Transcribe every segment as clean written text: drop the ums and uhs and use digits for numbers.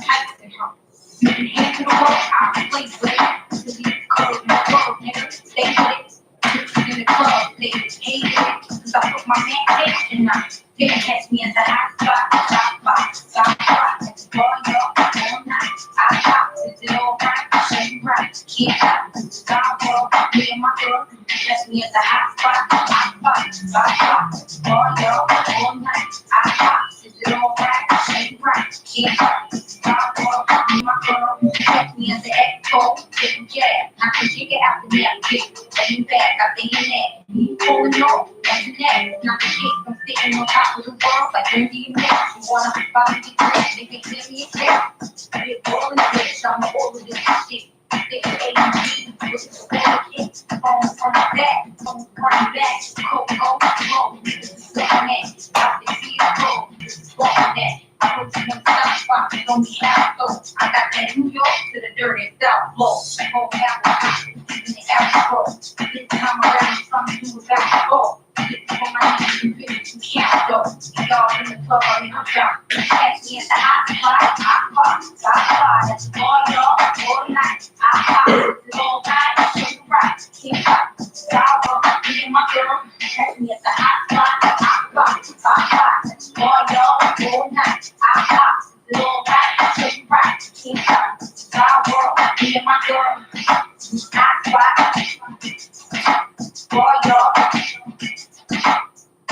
Hands to the wall, I play with it. To the color in the world, nigga. Stay with it. Bitches in the club, they hate it. Cause I put my man in and I didn't catch me at the hot spot, At the bar, y'all, all night. I pop, is it alright? Show you right, can't stop. Skyfall, me and my girl, catch me at the hot spot, At the bar, y'all, all night. I pop, is it alright? Show you right, can't stop. Skyfall, me and my girl, catch me at the expo, getting jab. I can kick it out the net, getting back, I think in that. Me pulling off, that's the next. Not the shit, I'm sitting on top of the world like Randy and Nick. You wanna follow me, they can clear me a check. Get rolling bitch, I'm all of this shit. Stick A&G, with the squad kick. Phone from the back, phone running back. Coco, this is what I'm at. Got the CFO, this is what I'm at. I put you in stop spot, don't be half though. I got that New York to the dirty South flow. Whole half in the Afro. This time around, something to do with basketball. This is for my niggas and bitches who can't though. Y'all in the club, I'm in the shop. Catch me at the hot spot, That's all y'all, all night. I pop, it's all night, shake it right, can't stop. Stop, me and my girl. Catch me at the hot spot, That's all y'all, all night. I pop, it's all right, shake it right, can't stop. Stop, me and my girl. Hot spot, all y'all,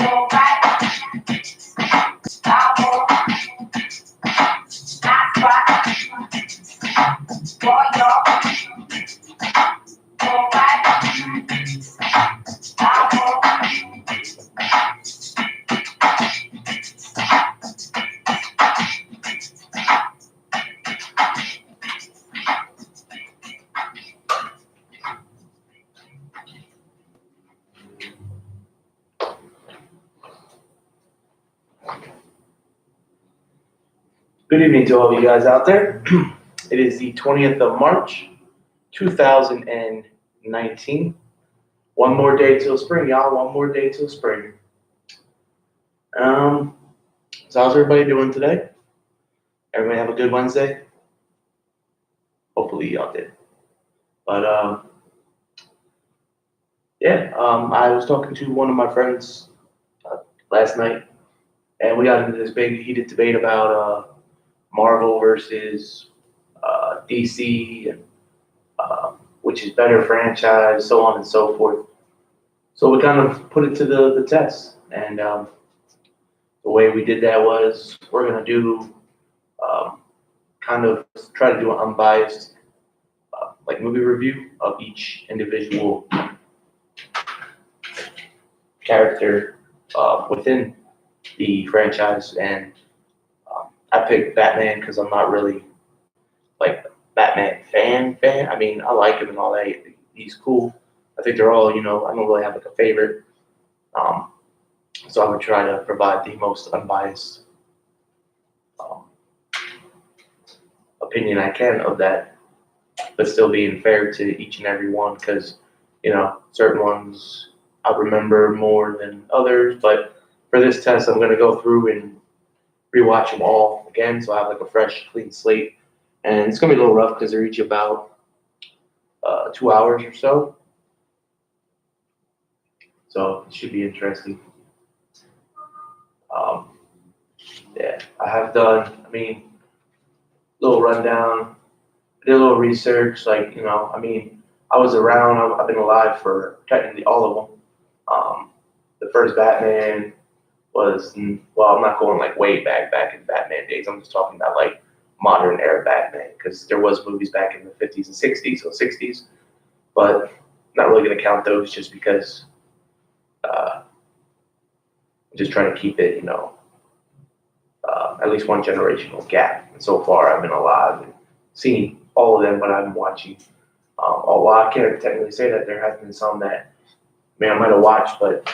all right. Stop, hot spot, all y'all, all right. Stop, Good evening to all of you guys out there. It is the 20th of March, 2019. One more day till spring, y'all. One more day till spring. So how's everybody doing today? Everybody have a good Wednesday? Hopefully y'all did. But I was talking to one of my friends last night, and we got into this big heated debate about Marvel versus DC, and which is better franchise, so on and so forth. So we kind of put it to the test, and the way we did that was we're gonna do kind of try to do an unbiased like movie review of each individual character within the franchise, and I picked Batman because I'm not really like Batman fan. I mean, I like him and all that. He's cool. I think they're all, I don't really have like a favorite. So I would try to provide the most unbiased um, opinion I can of that, but still being fair to each and every one because, certain ones I remember more than others. But for this test, I'm going to go through and rewatch them all again, so I have like a fresh, clean slate. And it's going to be a little rough because they're each about 2 hours or so. So it should be interesting. I have done, little rundown. I did a little research, I was around, I've been alive for technically all of them. The first Batman was, well, I'm not going like way back in Batman days. I'm just talking about like modern era Batman because there was movies back in the 50s and 60s or 60s, but I'm not really going to count those just because I'm just trying to keep it, at least one generational gap. And so far, I've been alive and seen all of them, but I'm watching. Well, I can't technically say that there has been some that, I might have watched, but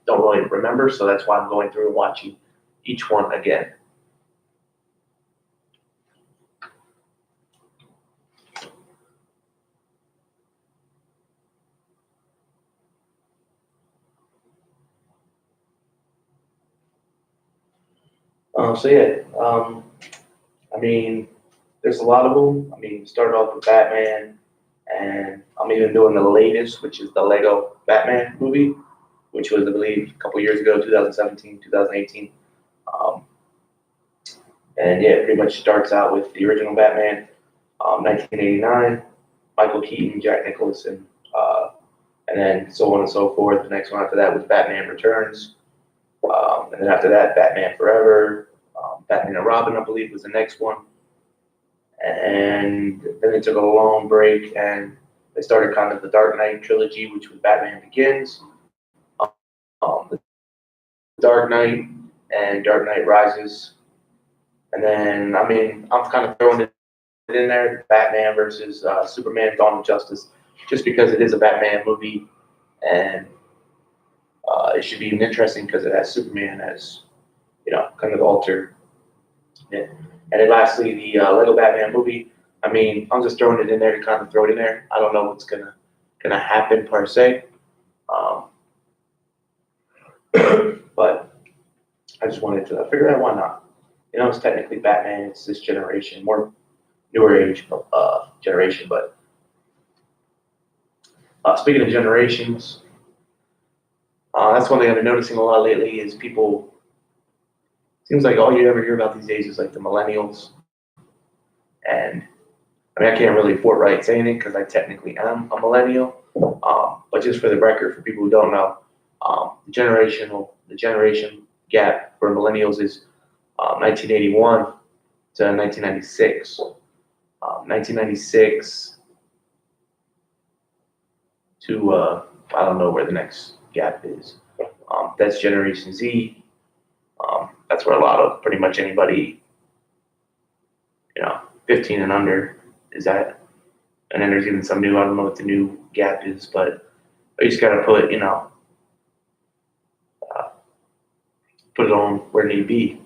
don't really remember. So that's why I'm going through and watching each one again. So yeah, there's a lot of them. I mean, started off with Batman, and I'm even doing the latest, which is the Lego Batman movie, which was, I believe, a couple years ago, 2017, 2018. Um, and yeah, it pretty much starts out with the original Batman, 1989, Michael Keaton, Jack Nicholson, and then so on and so forth. The next one after that was Batman Returns, and then after that, Batman Forever, Batman and Robin, I believe, was the next one. And then they took a long break and they started kind of the Dark Knight trilogy, which was Batman Begins, the Dark Knight, and Dark Knight Rises. And then, I mean, I'm kind of throwing it in there, Batman versus Superman: Dawn of Justice, just because it is a Batman movie, and it should be interesting because it has Superman as, kind of alter. Yeah. And then lastly, the Lego Batman movie. I mean, I'm just throwing it in there to kind of throw it in there. I don't know what's gonna happen per se, um, but I just wanted to figure out why not. It's technically Batman. It's this generation, more newer age generation. But speaking of generations, that's one thing I've been noticing a lot lately is people. Seems like all you ever hear about these days is like the millennials, and I mean I can't really forthright say anything because I technically am a millennial. But just for the record, for people who don't know, the generation gap for millennials is 1981 to 1996. 1996 to I don't know where the next gap is. That's Generation Z. That's where a lot of pretty much anybody, 15 and under is at. And then there's even some new, I don't know what the new gap is, but I just got to put it on where it need be.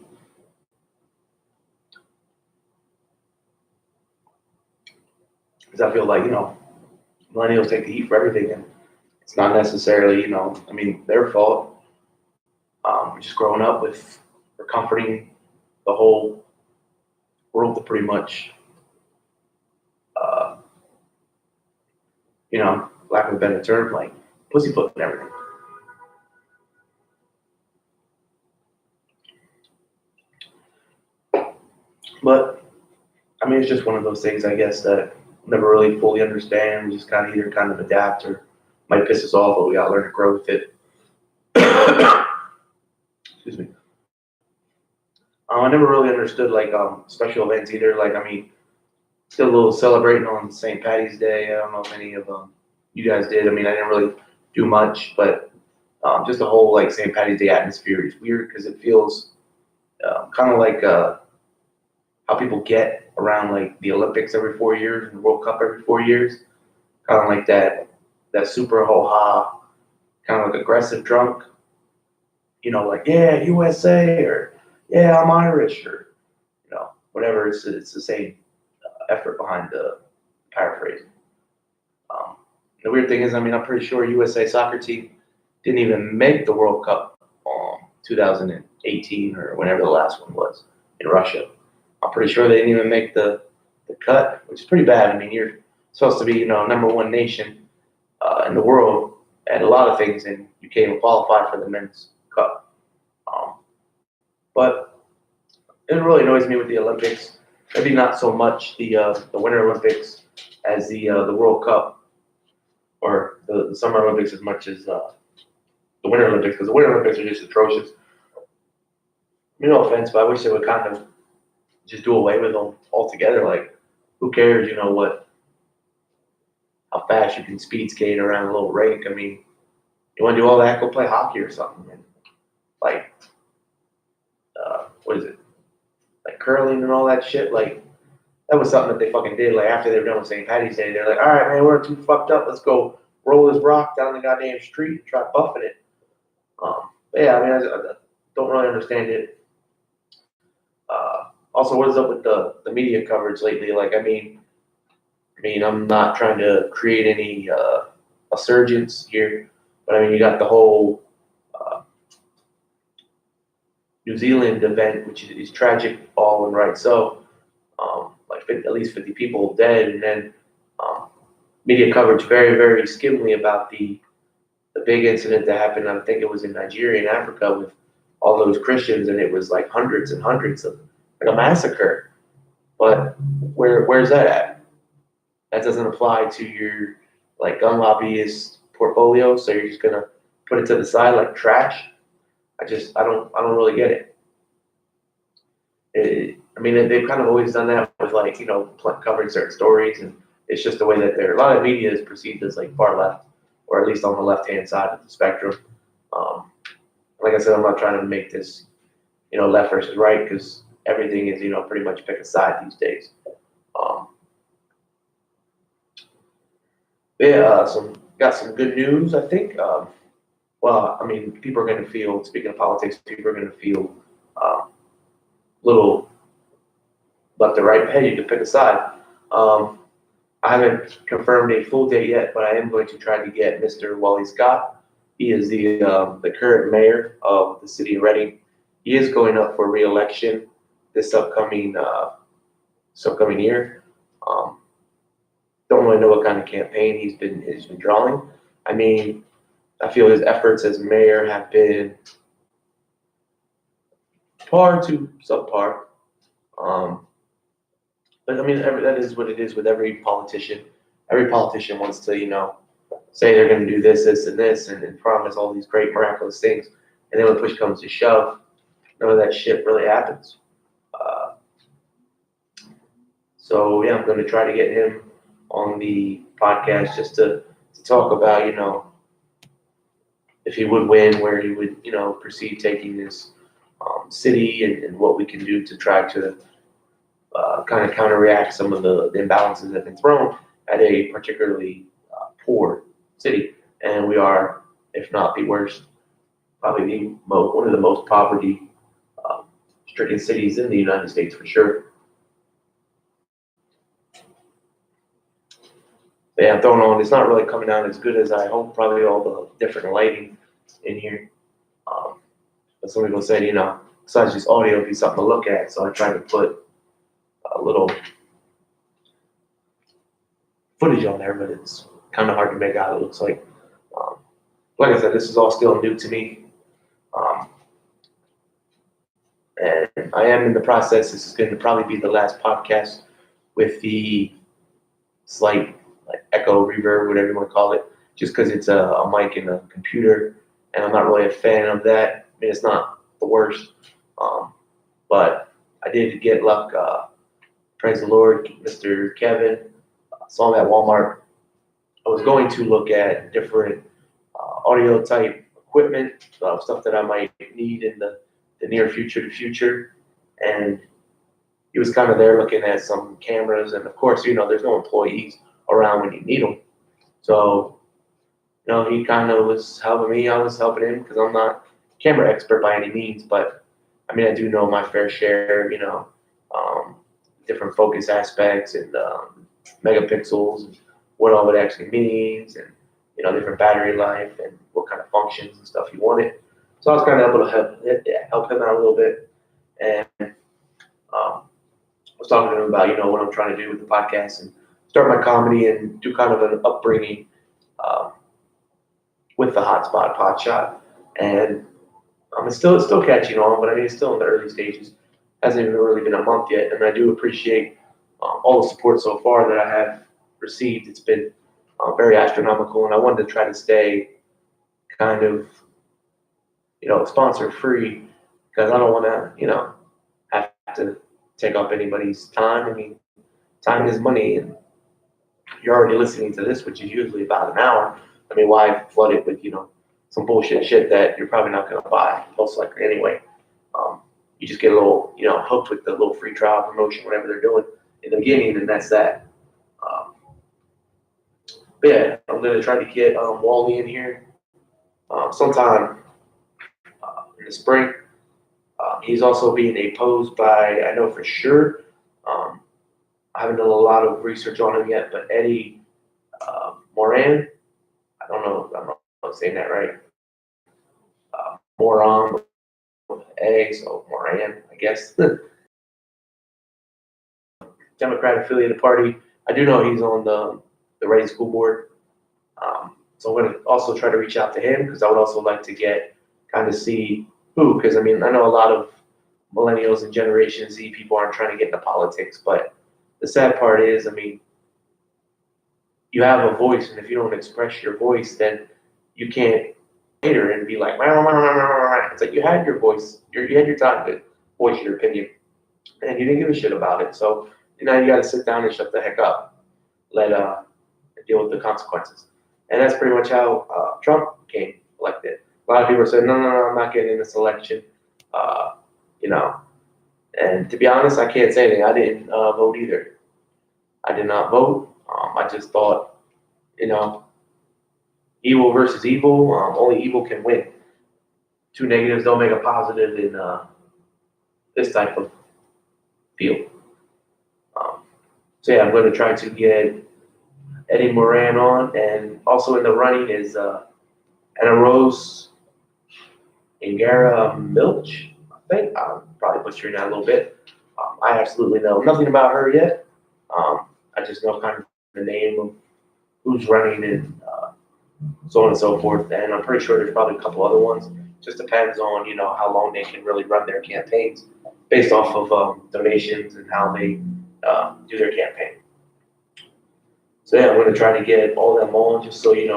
Because I feel like, millennials take the heat for everything, and it's not necessarily, I mean, their fault. Just growing up with, or comforting the whole world to pretty much, lack of a better term, like pussyfoot and everything. But I mean, it's just one of those things, I guess, that we'll never really fully understand. We just either kind of adapt or might piss us off, but we gotta learn to grow with it. Excuse me. I never really understood like special events either. Like, I mean, still a little celebrating on St. Patty's Day. I don't know if any of you guys did. I mean, I didn't really do much, but just the whole like St. Patty's Day atmosphere is weird because it feels kind of like how people get around like the Olympics every 4 years and the World Cup every 4 years. Kind of like that super ho ha, kind of like aggressive drunk. Like yeah, USA or yeah, I'm Irish or whatever. It's the same effort behind the paraphrasing. The weird thing is, I mean, I'm pretty sure USA soccer team didn't even make the World Cup 2018 or whenever the last one was in Russia. I'm pretty sure they didn't even make the cut, which is pretty bad. I mean, you're supposed to be, number one nation in the world at a lot of things, and you can't even qualify for the men's cup. But it really annoys me with the Olympics. Maybe not so much the Winter Olympics as the World Cup or the Summer Olympics as much as the Winter Olympics, because the Winter Olympics are just atrocious. No offense, but I wish they would kind of just do away with them altogether. Like, who cares, how fast you can speed skate around a little rink. I mean, you want to do all that, go play hockey or something. Man. Like, what is it? Like curling and all that shit. Like, that was something that they fucking did. Like, after they were done with St. Patty's Day, they're like, all right, man, we're too fucked up. Let's go roll this rock down the goddamn street and try buffing it. But yeah, I mean, I don't really understand it. Also, what is up with the media coverage lately? Like, I mean, I'm not trying to create any resurgence here, but I mean, you got the whole New Zealand event, which is tragic, all and right. So, like 50, at least 50 people dead, and then um, media coverage very, very skimmily about the big incident that happened. I think it was in Nigeria and Africa with all those Christians, and it was like hundreds and hundreds of like a massacre. But where's that at? That doesn't apply to your like gun lobbyist portfolio, so you're just gonna put it to the side like trash. I don't really get it. I mean, they've kind of always done that with like covering certain stories, and it's just the way that a lot of media is perceived as like far left, or at least on the left hand side of the spectrum. Um, like I said, I'm not trying to make this left versus right, because everything is pretty much pick a side these days. Um, yeah, got some good news, I think. Well, I mean, people are going to feel. Speaking of politics, people are going to feel little left or right. Hey, you can pick a side. Um, I haven't confirmed a full date yet, but I am going to try to get Mr. Wally Scott. He is the current mayor of the city of Reading. He is going up for re-election this upcoming year. Um, don't really know what kind of campaign he's been drawing. I mean, I feel his efforts as mayor have been par to subpar. Um, but I mean, that is what it is with every politician. Every politician wants to, say they're going to do this, this, and this, and promise all these great, miraculous things. And then when push comes to shove, none of that shit really happens. Uh, so yeah, I'm going to try to get him on the podcast just to talk about, if he would win, where he would, proceed taking this city, and what we can do to try to kind of counteract some of the imbalances that have been thrown at a particularly poor city. And we are, if not the worst, probably one of the most poverty stricken cities in the United States for sure. But yeah, I'm throwing on. It's not really coming out as good as I hope. Probably all the different lighting in here. But some people said, besides just audio, it'd be something to look at. So I tried to put a little footage on there, but it's kind of hard to make out. It looks um, like I said, this is all still new to me. Um, and I am in the process. This is going to probably be the last podcast with the slight like echo, reverb, whatever you want to call it, just because it's a mic and a computer, and I'm not really a fan of that. I mean, it's not the worst, but I did get luck. Praise the Lord, Mr. Kevin. Saw him at Walmart. I was going to look at different audio type equipment, stuff that I might need in the near future. And he was kind of there looking at some cameras. And of course, there's no employees around when you need them. So, he kind of was helping me. I was helping him because I'm not a camera expert by any means. But I mean, I do know my fair share, different focus aspects and megapixels and what all it actually means, and different battery life and what kind of functions and stuff you want it. So I was kind of able to help him out a little bit, and I was talking to him about what I'm trying to do with the podcast and start my comedy and do kind of an upbringing um, with the Hotspot podshot, and it's still catching on, but I mean it's still in the early stages. Hasn't even really been a month yet, and I do appreciate all the support so far that I have received. It's been very astronomical, and I wanted to try to stay kind of, sponsor free, because I don't want to, have to take up anybody's time. I mean, time is money, and you're already listening to this, which is usually about an hour. I mean, why flood it with, some bullshit shit that you're probably not going to buy, most likely anyway. You just get a little, hooked with the little free trial promotion, whatever they're doing in the beginning, and that's that. Um, but yeah, I'm going to try to get Wally in here sometime in the spring. He's also being opposed by, I know for sure, um, I haven't done a lot of research on him yet, but Eddie Moran, I don't know if I'm saying that right. Moran with A, so Moran, I guess. Democrat affiliated party. I do know he's on the Reading School Board. So I'm going to also try to reach out to him because I would also like to kind of see who, because I mean, I know a lot of millennials and Generation Z people aren't trying to get into politics, but the sad part is, I mean, you have a voice, and if you don't express your voice, then you can't later and be like, "Wah, wah, wah, wah, wah, wah." It's like you had your voice, you had your time to voice your opinion, and you didn't give a shit about it. So now you got to sit down and shut the heck up, let deal with the consequences. And that's pretty much how Trump came elected. A lot of people said, no, I'm not getting in this election. Uh, you know, and to be honest, I can't say anything. I didn't vote either. I did not vote. I just thought, you know, evil versus evil. Only evil can win. Two negatives don't make a positive in this type of field. Um, so yeah, I'm going to try to get Eddie Moran on, and also in the running is Anna Rose Ingara Milch. I think I'm probably butchering that a little bit. I absolutely know nothing about her yet. I just know kind of the name of who's running and so on and so forth. And I'm pretty sure there's probably a couple other ones. Just depends on how long they can really run their campaigns based off of donations and how they do their campaign. So yeah, I'm going to try to get all them on just so it's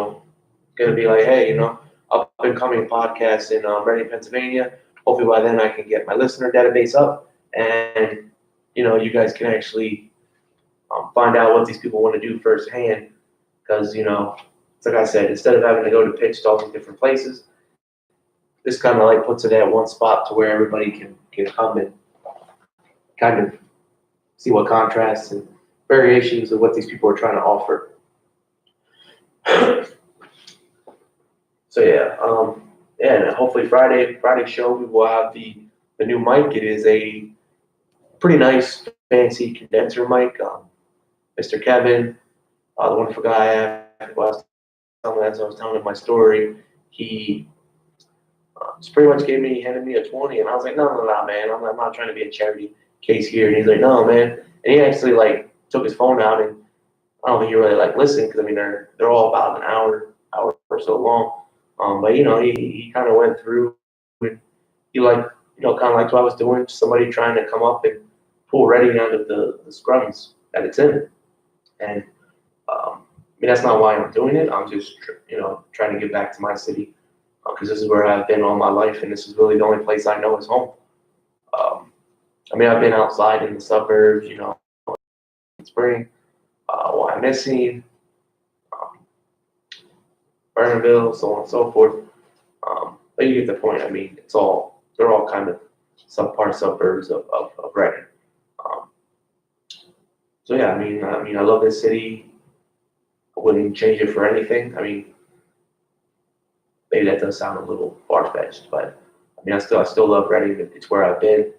going to be like, hey, up and coming podcast in Reading, Pennsylvania. Hopefully by then I can get my listener database up, and you guys can actually find out what these people want to do firsthand. Because it's like I said, instead of having to go to pitch to all these different places, this kind of like puts it at one spot to where everybody can come and kind of see what contrasts and variations of what these people are trying to offer. So yeah, and hopefully Friday show we will have the new mic. It is a pretty nice, fancy condenser mic. Mr. Kevin, the wonderful guy I was telling him my story, he just pretty much handed me a 20, and I was like, no, man, I'm not trying to be a charity case here. And he's like, no, man, and he actually took his phone out, and I don't think he really listened because I mean they're all about an hour or so long. But he kind of went through, and he kind of liked what I was doing. Somebody trying to come up and pull Reading out of the scrums that it's in, and I mean that's not why I'm doing it. I'm just trying to get back to my city because this is where I've been all my life, and this is really the only place I know is home. I mean I've been outside in the suburbs, in spring, Wyomissing, Bernaville, so on and so forth. But you get the point. I mean, they're all kind of subpar suburbs of Reading. So yeah, I mean, I love this city. I wouldn't change it for anything. I mean, maybe that does sound a little far-fetched, but I mean, I still love Reading. It's where I've been.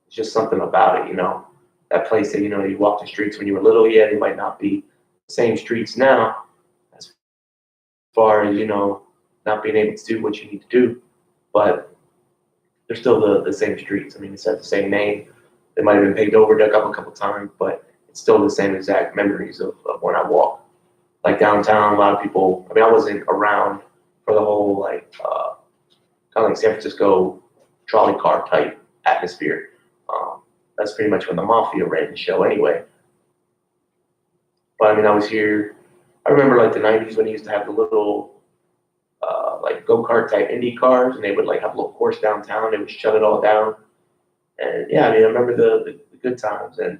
It's just something about it, that place that you walk the streets when you were little. Yeah, they might not be the same streets now, as far as not being able to do what you need to do, but they're still the same streets. I mean, it's got the same name. They might have been paved over, dug up a couple times, but it's still the same exact memories of when I walk. Like downtown, a lot of people. I mean, I wasn't around for the whole kind of like San Francisco trolley car type atmosphere. That's pretty much when the Mafia ran the show anyway. But I mean, I was here. I remember the '90s when he used to have the little go-kart type Indy cars, and they would have a little course downtown. They would shut it all down, and yeah, I mean, I remember the good times. And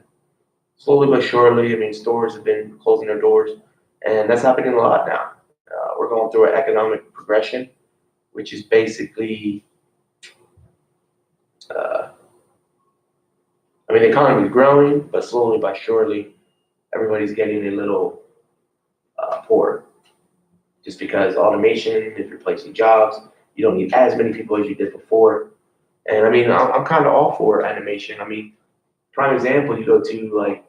slowly but surely, I mean, stores have been closing their doors, and that's happening a lot now. We're going through an economic progression, which is basically, I mean, the economy is growing, but slowly but surely, everybody's getting a little poorer. Just because automation is replacing jobs, you don't need as many people as you did before. And I mean, I'm kind of all for animation. I mean, prime example, you go to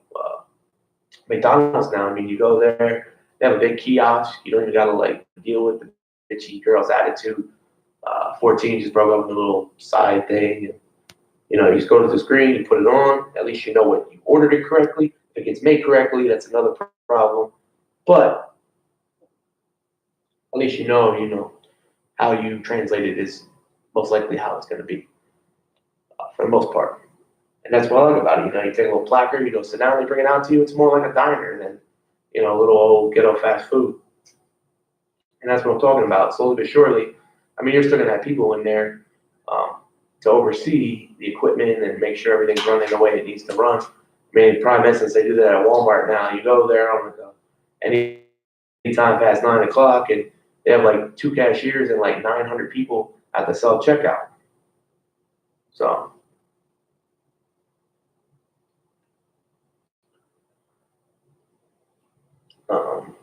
McDonald's now. I mean, you go there, they have a big kiosk. You don't even got to deal with the bitchy girl's attitude. 14 just broke up with a little side thing. And, You just go to the screen, you put it on. At least you know what you ordered it correctly. If it gets made correctly, that's another problem. But at least you know how you translate it is most likely how it's going to be for the most part. And that's what I like about it. You take a little placard, you go sit down, they bring it out to you. It's more like a diner than a little old ghetto fast food. And that's what I'm talking about. Slowly but surely, you're still going to have people in there to oversee the equipment and make sure everything's running the way it needs to run. Prime instance, they do that at Walmart now. You go there on any time past 9 o'clock, and they have like 2 cashiers and like 900 people at the self checkout. So, um,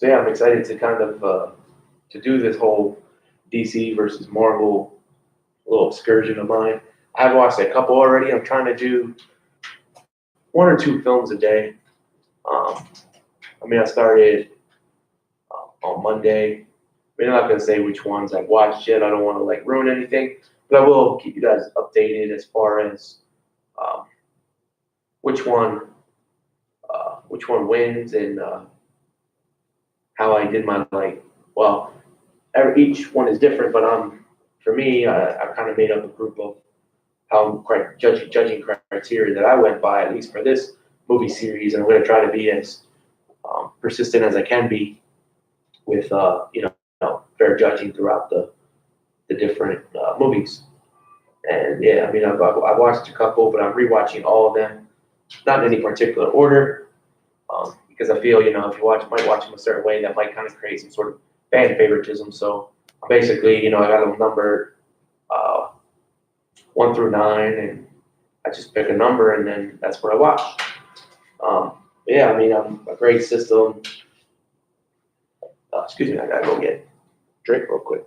yeah, I'm excited to kind of to do this whole DC versus Marvel little excursion of mine. I've watched a couple already. I'm trying to do 1 or 2 films a day. I started on Monday. I'm not going to say which ones I've watched yet. I don't want to like ruin anything, but I will keep you guys updated as far as which one wins and how I did my Well, each one is different, but for me, I kind of made up a group of how judging criteria that I went by, at least for this movie series, and I'm going to try to be as persistent as I can be with fair judging throughout the different movies. And yeah, I've watched a couple, but I'm rewatching all of them, not in any particular order, because I feel if you might watch them a certain way, that might kind of create some sort of fan favoritism. So basically, I got them numbered 1 through 9, and I just pick a number, and then that's what I watch. Yeah, I'm a great system. Excuse me, I gotta go get a drink real quick.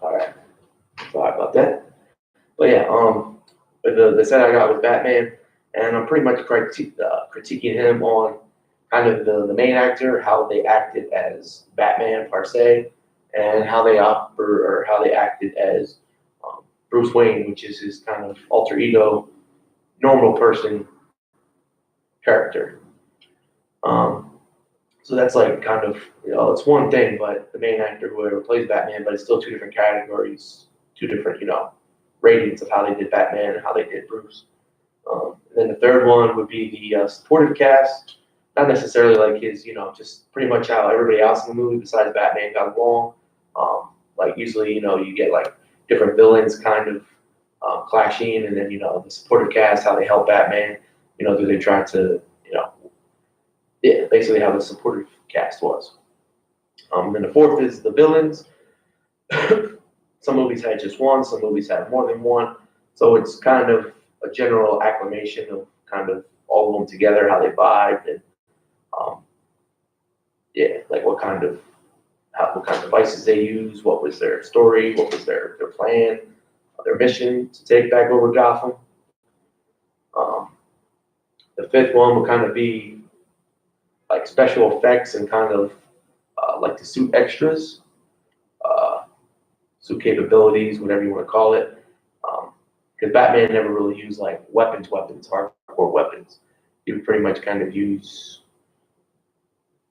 All right, sorry about that. But yeah, the set I got was Batman, and I'm pretty much critiquing him on kind of the main actor, how they acted as Batman per se, and how they how they acted as Bruce Wayne, which is his kind of alter ego, normal person character. So that's like kind of it's one thing, but the main actor, whoever plays Batman, but it's still 2 different categories, 2 different ratings of how they did Batman and how they did Bruce. And then the third one would be the supportive cast, not necessarily like his, just pretty much how everybody else in the movie besides Batman got along. Like usually, you get like different villains kind of clashing, and then the supportive cast, how they help Batman. Do they try to yeah, basically how the supportive cast was. Then the fourth is the villains. Some movies had just one, some movies had more than one. So it's kind of a general acclamation of kind of all of them together, how they vibed, and yeah, like what kind of devices they use, what was their story, what was their plan, their mission to take back over Gotham. The fifth one would kind of be like special effects and kind of like the suit extras, suit capabilities, whatever you want to call it. Because Batman never really used like weapons, hardcore weapons. He would pretty much kind of use,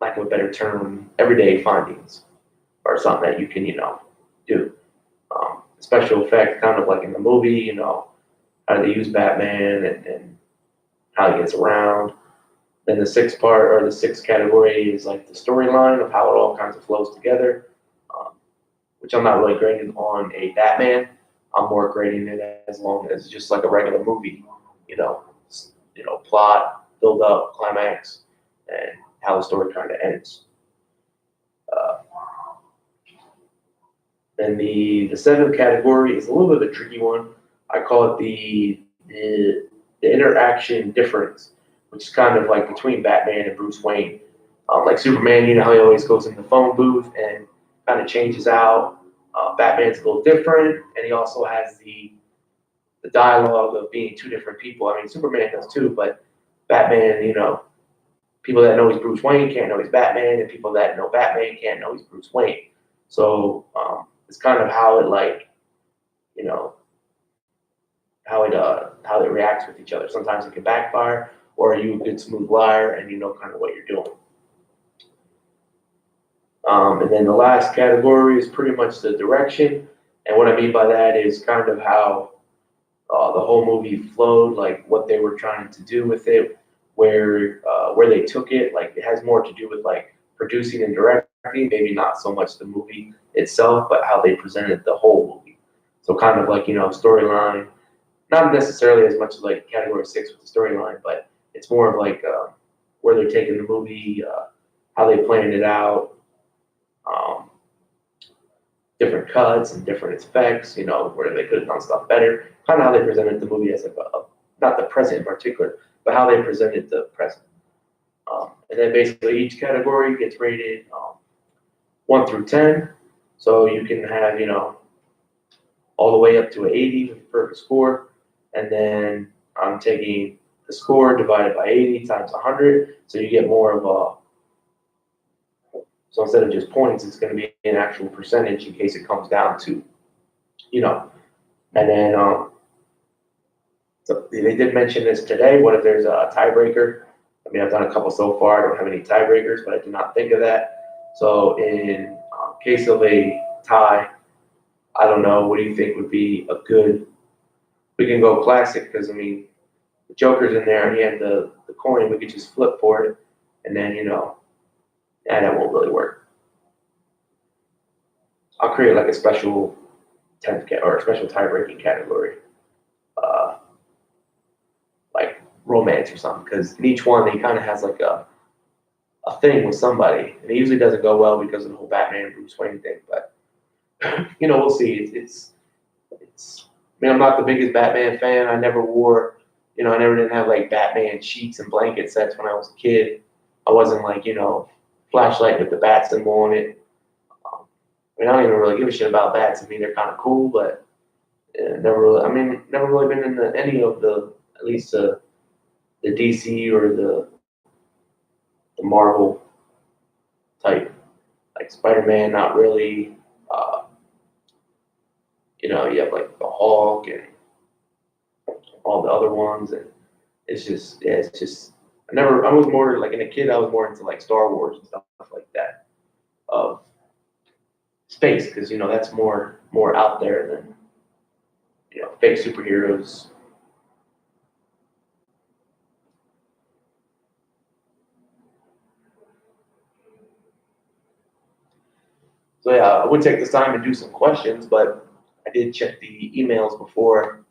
lack of a better term, everyday findings or something that you can, do. Special effect, kind of like in the movie, how they use Batman and how he gets around. Then the sixth part or the sixth category is like the storyline of how it all kinds of flows together, which I'm not really grading on a Batman. I'm more grading it as long as just like a regular movie, plot, build up, climax, and how the story kind of ends. Then the seventh category is a little bit of a tricky one. I call it the interaction difference which is kind of like between Batman and Bruce Wayne. Like Superman, you know how he always goes in the phone booth and kind of changes out. Batman's a little different, and he also has the dialogue of being two different people. I mean, Superman does too, but Batman, you know, people that know he's Bruce Wayne can't know he's Batman, and people that know Batman can't know he's Bruce Wayne. So it's kind of how it like, you know, how it reacts with each other. Sometimes it can backfire, or are you a good smooth liar and you know kind of what you're doing. And then the last category is pretty much the direction, and what I mean by that is kind of how the whole movie flowed, like what they were trying to do with it, where they took it. Like it has more to do with like producing and directing, maybe not so much the movie itself, but how they presented the whole movie. So kind of like, you know, storyline, not necessarily as much as like category 6 with the storyline, but it's more of like where they're taking the movie, how they planned it out, um, different cuts and different effects, you know, where they could have done stuff better. Kind of how they presented the movie as like not the present in particular, but how they presented the present. And then basically each category gets rated 1 through 10. So you can have, you know, all the way up to an 80 with the perfect score. And then I'm taking the score divided by 80 times 100. So you get more of so instead of just points, it's going to be an actual percentage in case it comes down to, you know. And then so they did mention this today. What if there's a tiebreaker? I mean, I've done a couple so far. I don't have any tiebreakers, but I did not think of that. So in case of a tie, I don't know. What do you think would be a good? We can go classic because I mean, the Joker's in there. He had the coin. We could just flip for it, and then you know, that won't really work. I'll create like a special 10th or a special tie-breaking category, uh, like romance or something. Because in each one, he kind of has like a thing with somebody, and it usually doesn't go well because of the whole Batman and Bruce Wayne thing. But you know, we'll see. It's. I mean, I'm not the biggest Batman fan. I never wore, you know, I never didn't have like Batman sheets and blanket sets when I was a kid. I wasn't like, you know, flashlight with the bat symbol on it. I mean, I don't even really give a shit about bats. I mean, they're kind of cool, but never really. I mean, never really been in any of at least the DC or the Marvel type, like Spider-Man. Not really. You know, you have like the Hulk and all the other ones, and it's just, yeah, it's just. I was more like in a kid. I was more into like Star Wars and stuff like that of space because you know that's more out there than you know fake superheroes. So yeah, I would take this time and do some questions, but I did check the emails before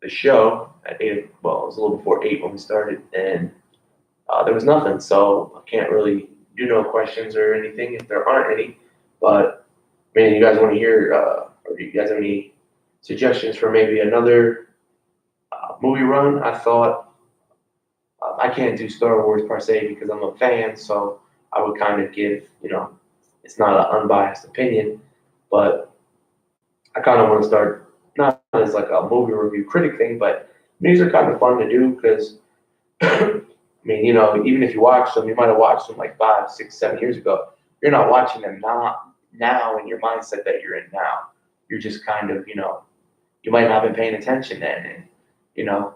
the show at 8. Well, it was a little before 8 when we started, and there was nothing. So I can't really do no questions or anything if there aren't any. But I mean, you guys want to hear, or do you guys have any suggestions for maybe another movie run? I thought I can't do Star Wars per se because I'm a fan, so I would kind of give, you know, it's not an unbiased opinion, but I kind of want to start not as like a movie review critic thing, but these are kind of fun to do because, I mean, you know, even if you watch them, you might have watched them like 5, 6, 7 years ago. You're not watching them now in your mindset that you're in now. You're just kind of, you know, you might not have been paying attention then, and you know,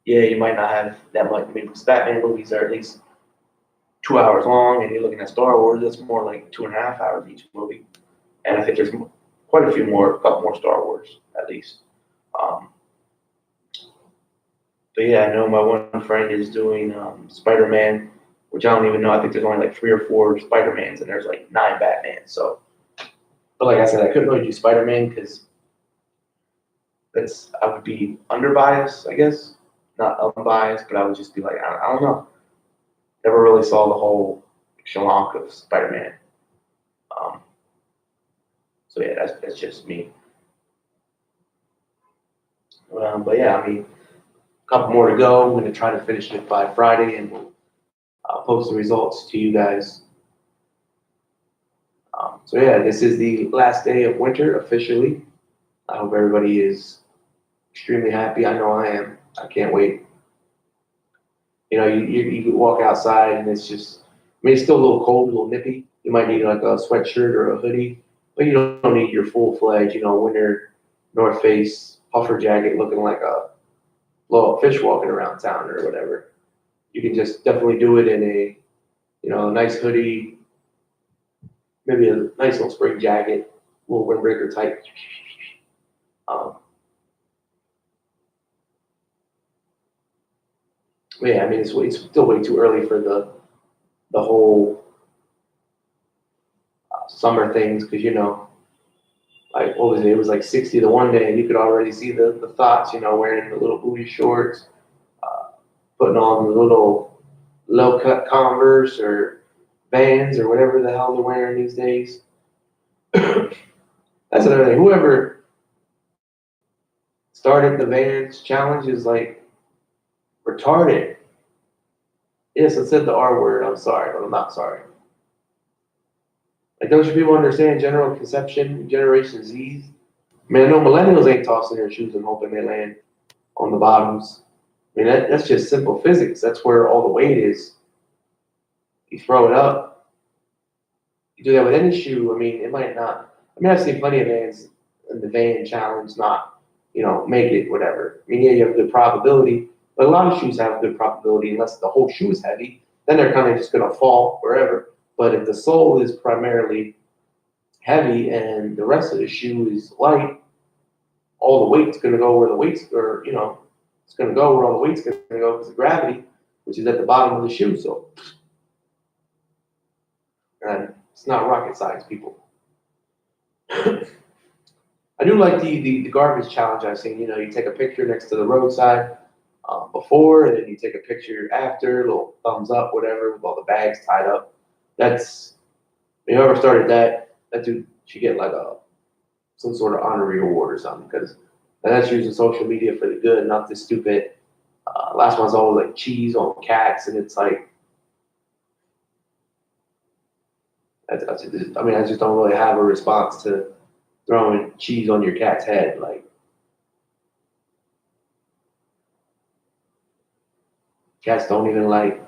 yeah, you might not have that much. I mean, because Batman movies are at least 2 hours long, and you're looking at Star Wars, that's more like 2.5 hours each movie. And I think there's quite a few more, a couple more Star Wars at least. Um, but yeah, I know my one friend is doing Spider-Man, which I don't even know. I think there's only like 3 or 4 Spider-Mans, and there's like 9 Batmans. So, but like I said, I couldn't really do Spider-Man because I would be underbiased, I guess, not unbiased, but I would just be like, I don't know. Never really saw the whole shellonk of Spider-Man. Um, so yeah, that's just me. But yeah, I mean, couple more to go. I'm going to try to finish it by Friday, and we'll post the results to you guys. So yeah, this is the last day of winter officially. I hope everybody is extremely happy. I know I am. I can't wait. You know, you walk outside and it's just, I mean, it's still a little cold, a little nippy. You might need like a sweatshirt or a hoodie, but you don't need your full-fledged, winter North Face puffer jacket looking like a blow-up fish walking around town or whatever. You can just definitely do it in a, a nice hoodie, maybe a nice little spring jacket, a little windbreaker type. But yeah, I mean, it's still way too early for the whole summer things because, like, what was it? It was like 60 the one day, and you could already see the thoughts, wearing the little booty shorts, putting on the little low-cut Converse or Vans or whatever the hell they're wearing these days. That's another thing. Whoever started the Vans challenge is like retarded. Yes, I said the R word. I'm sorry, but I'm not sorry. Like, don't you people understand general conception, Generation Z's? Man, I know millennials ain't tossing their shoes and hoping they land on the bottoms. I mean, that's just simple physics. That's where all the weight is. You throw it up. You do that with any shoe. I mean, it might not. I mean, I've seen plenty of Vans in the Van challenge not, make it, whatever. I mean, yeah, you have a good probability, but a lot of shoes have a good probability unless the whole shoe is heavy. Then they're kind of just going to fall wherever. But if the sole is primarily heavy and the rest of the shoe is light, all the weight's going to go where the weight's, or, it's going to go where all the weight's going to go because of gravity, which is at the bottom of the shoe. So, and it's not rocket science, people. I do like the garbage challenge I've seen. You take a picture next to the roadside before, and then you take a picture after, little thumbs up, whatever, with all the bags tied up. That's, whoever started that dude should get like some sort of honorary award or something, because that's using social media for the good, not the stupid. Last one's all like cheese on cats, and it's like, I just don't really have a response to throwing cheese on your cat's head. Like, cats don't even like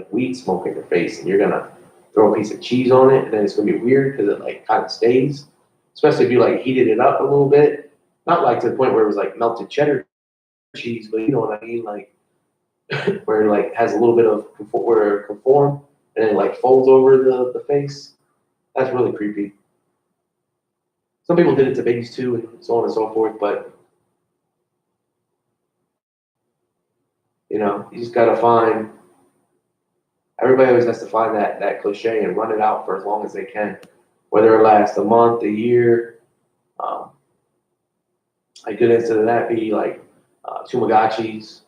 weed smoke in their face, and you're gonna throw a piece of cheese on it, and then it's gonna be weird because it like kind of stays. Especially if you like heated it up a little bit, not like to the point where it was like melted cheddar cheese, but you know what I mean, like where it like has a little bit of where it conform and it like folds over the face. That's really creepy. Some people did it to babies too, and so on and so forth. But you just gotta find. Everybody always has to find that cliche and run it out for as long as they can, whether it lasts a month, a year. A good instance of that be like Tamagotchis.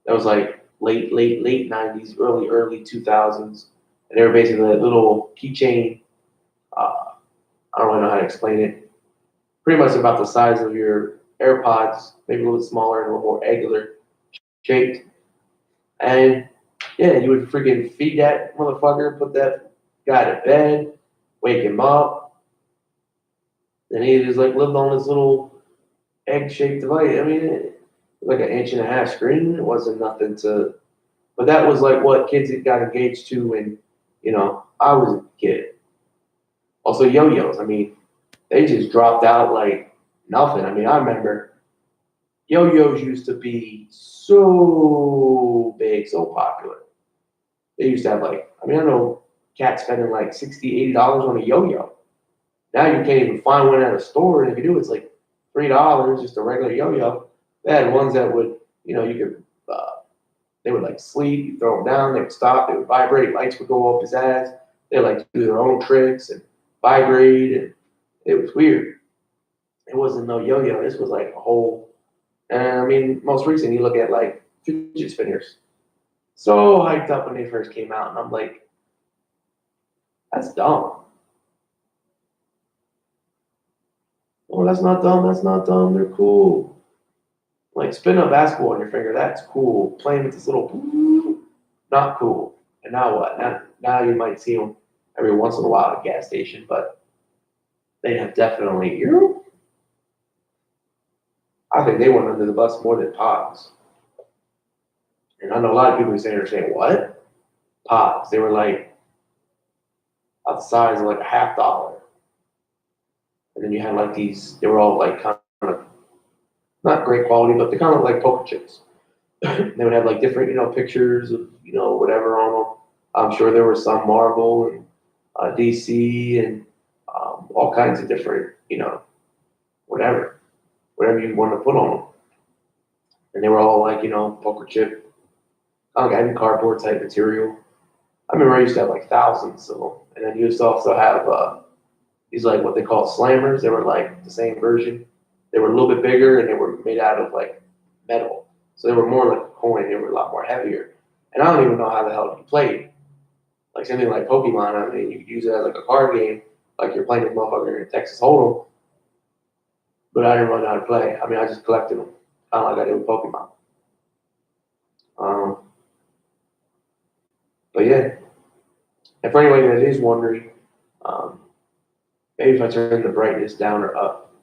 That was like late 90s, early 2000s, and they were basically a little keychain. I don't really know how to explain it. Pretty much about the size of your AirPods, maybe a little bit smaller and a little more angular shaped. And yeah, you would freaking feed that motherfucker, put that guy to bed, wake him up, and he just like lived on this little egg-shaped device. I mean, it was like an 1.5-inch screen. It wasn't nothing to, but that was like what kids got engaged to when, I was a kid. Also, yo-yos. I mean, they just dropped out like nothing. I mean, I remember yo-yos used to be so big, so popular. They used to have like, I know cats spending like $60, $80 on a yo-yo. Now you can't even find one at a store, and if you do, it's like $3, just a regular yo-yo. They had ones that would, you could, they would like sleep, you throw them down, they would stop, they would vibrate, lights would go off his ass. They like do their own tricks and vibrate, and it was weird. It wasn't no yo-yo. This was like a whole. And I mean, most recent, you look at like fidget spinners. So hyped up when they first came out, and I'm like, that's dumb. Oh, that's not dumb. That's not dumb. They're cool. Like spinning a basketball on your finger, that's cool. Playing with this little, not cool. And now what? Now you might see them every once in a while at a gas station, but they have definitely, I think they went under the bus more than Pogs. And I know a lot of people are saying, what? Pogs. They were like about the size of like a $50. And then you had like these, they were all like kind of not great quality, but they kind of like poker chips. They would have like different, pictures of, whatever on them. I'm sure there were some Marvel and DC and all kinds of different, whatever you want to put on them. And they were all like, poker chip, kind of like cardboard type material. I remember I used to have like thousands of them. And then you used to also have these like what they call slammers. They were like the same version. They were a little bit bigger and they were made out of like metal. So they were more like a coin. They were a lot more heavier. And I don't even know how the hell you played. Like something like Pokemon, I mean, you could use it as like a card game, like you're playing with motherfucker in Texas Hold'em. But I didn't really know how to play. I mean, I just collected them, kind of like I did with Pokemon. Um, but yeah, and for anybody that is wondering, um, maybe if I turn the brightness down or up,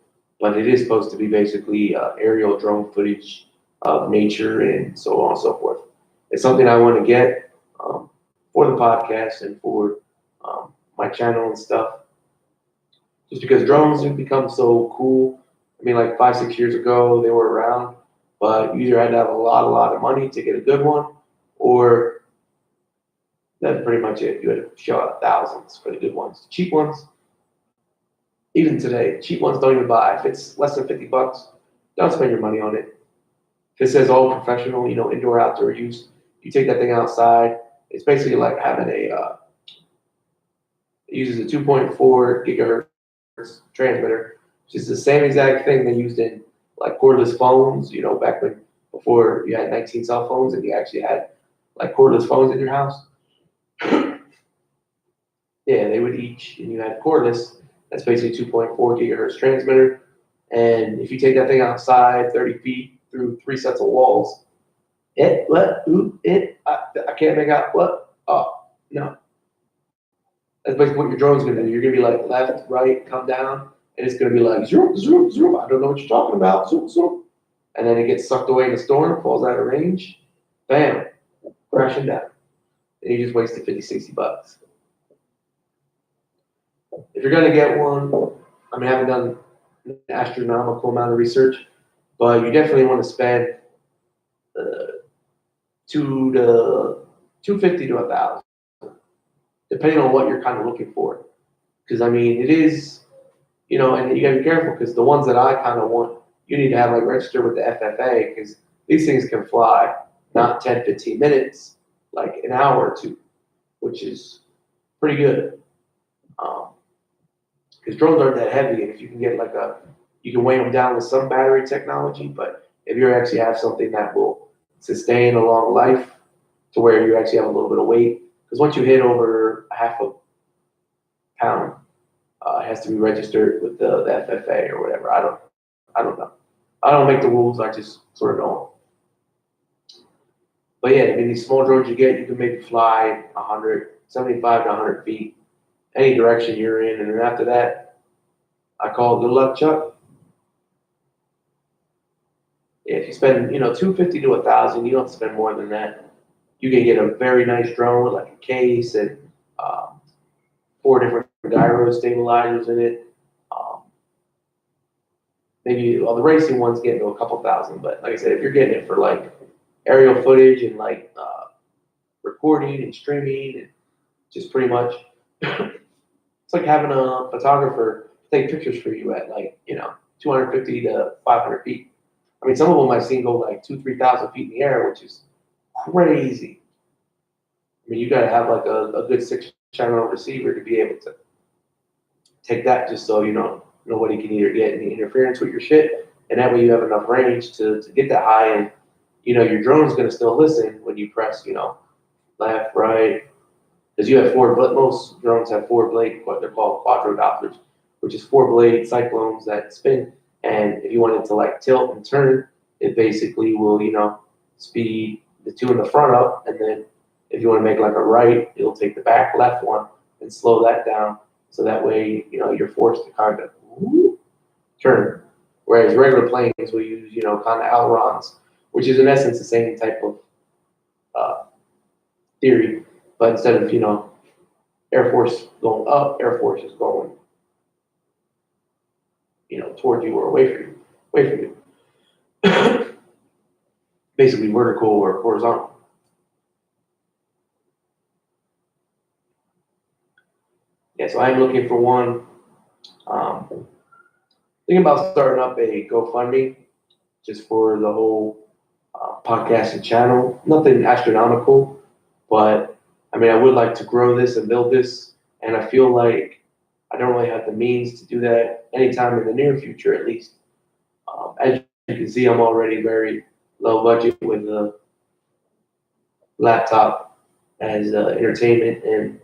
but it is supposed to be basically aerial drone footage of nature and so on and so forth. It's something I want to get for the podcast and for my channel and stuff. Just because drones have become so cool. I mean, like 5, 6 years ago, they were around, but you either had to have a lot of money to get a good one, or that's pretty much it. You had to shell out thousands for the good ones. The cheap ones, even today, cheap ones don't even buy. If it's less than $50, don't spend your money on it. If it says all professional, indoor, outdoor use, you take that thing outside. It's basically like having it uses a 2.4 gigahertz transmitter, which is the same exact thing they used in like cordless phones, back before you had 19 cell phones and you actually had like cordless phones in your house. Yeah, they would each, and you had cordless. That's basically 2.4 gigahertz transmitter. And if you take that thing outside 30 feet through 3 sets of walls, I can't make out what. Oh, no. That's basically what your drone's gonna do. You're gonna be like left, right, come down, and it's gonna be like zoom, zoom, zoom. I don't know what you're talking about. Zoom, zoom. And then it gets sucked away in the storm, falls out of range, bam, crashing down. And you just wasted $50, $60. If you're gonna get one, I mean, I haven't done an astronomical amount of research, but you definitely want to spend two to 250 to 1,000, depending on what you're kind of looking for. Because I mean, it is, and you gotta be careful because the ones that I kind of want, you need to have like register with the FFA because these things can fly not 10, 15 minutes, like an hour or two, which is pretty good. Because drones aren't that heavy, and if you can get you can weigh them down with some battery technology, but if you actually have something that will sustain a long life to where you actually have a little bit of weight, because once you hit over a half a pound, it has to be registered with the FFA or whatever. I don't know. I don't make the rules. I just sort of know. But yeah, I mean, these small drones you get, you can maybe fly 75 to 100 feet, any direction you're in, and then after that, I call it good luck, Chuck. If you spend, 250 to 1,000, you don't have to spend more than that. You can get a very nice drone with like a case and 4 different gyro stabilizers in it. Maybe the racing ones get into a couple thousand, but like I said, if you're getting it for like aerial footage and like recording and streaming and just pretty much, it's like having a photographer take pictures for you at 250 to 500 feet. I mean, some of them I've seen go like 2,000 to 3,000 feet in the air, which is crazy. I mean, you got to have like a good 6-channel receiver to be able to take that, just so nobody can either get any interference with your shit, and that way you have enough range to get that high, and your drone's gonna still listen when you press left, right, because you have most drones have 4 blade, what they're called quadrodopters, which is 4 blade cyclones that spin, and if you wanted to like tilt and turn, it basically will, speed the two in the front up, and then if you want to make like a right, it'll take the back left one and slow that down. So that way, you're forced to kind of turn. Whereas regular planes will use, kind of ailerons, which is in essence the same type of uh, theory, but instead of, Air Force going up, Air Force is going, towards you or away from you. Basically vertical or horizontal. Yeah, so I'm looking for one. Thinking about starting up a GoFundMe just for the whole podcasting channel. Nothing astronomical, but I mean, I would like to grow this and build this, and I feel like I don't really have the means to do that anytime in the near future, at least. As you can see, I'm already very low budget with the laptop as entertainment and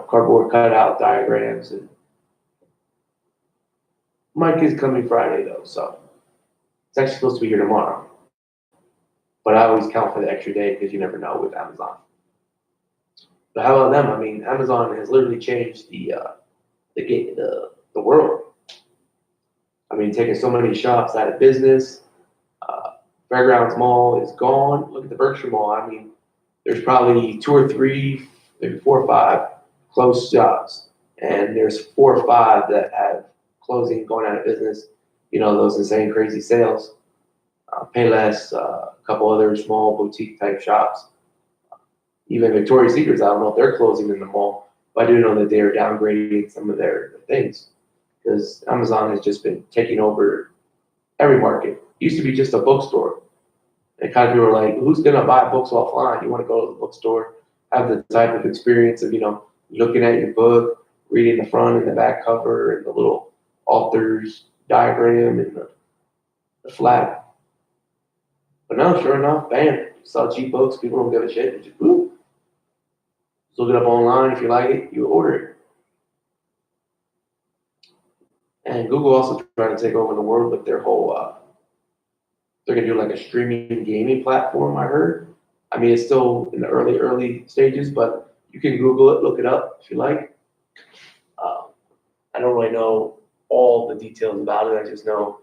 cardboard cutout diagrams. And Mike is coming Friday though, so it's actually supposed to be here tomorrow. But I always count for the extra day because you never know with Amazon. But how about them? I mean, Amazon has literally changed the world. I mean, taking so many shops out of business. Fairgrounds Mall is gone. Look at the Berkshire Mall. I mean, there's probably 2 or 3, maybe 4 or 5 closed shops, and there's 4 or 5 that have closing, going out of business. Those insane, crazy sales. Payless, a couple other small boutique type shops. Even Victoria's Secrets, I don't know if they're closing in the mall, but I do know that they are downgrading some of their things because Amazon has just been taking over every market. It used to be just a bookstore. And kind of people are like, who's going to buy books offline? You want to go to the bookstore, have the type of experience of, looking at your book, reading the front and the back cover and the little author's diagram and the flap. But no, sure enough, bam, sell cheap books. People don't give a shit. Just boom. Look it up online. If you like it, you order it. And Google also trying to take over the world with their whole, they're going to do like a streaming gaming platform, I heard. I mean, it's still in the early stages, but you can Google it, look it up if you like. I don't really know all the details about it. I just know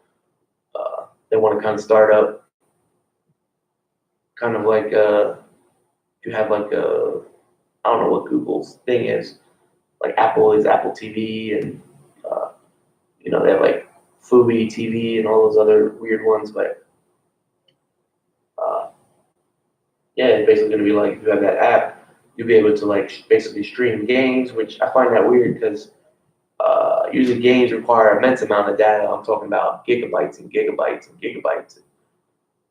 they want to kind of start up kind of like you have like I don't know what Google's thing is. Like Apple is Apple TV, and they have like Fubi TV and all those other weird ones. But yeah, it's basically going to be like if you have that app, you'll be able to like basically stream games, which I find that weird because usually games require immense amount of data. I'm talking about gigabytes and gigabytes and gigabytes.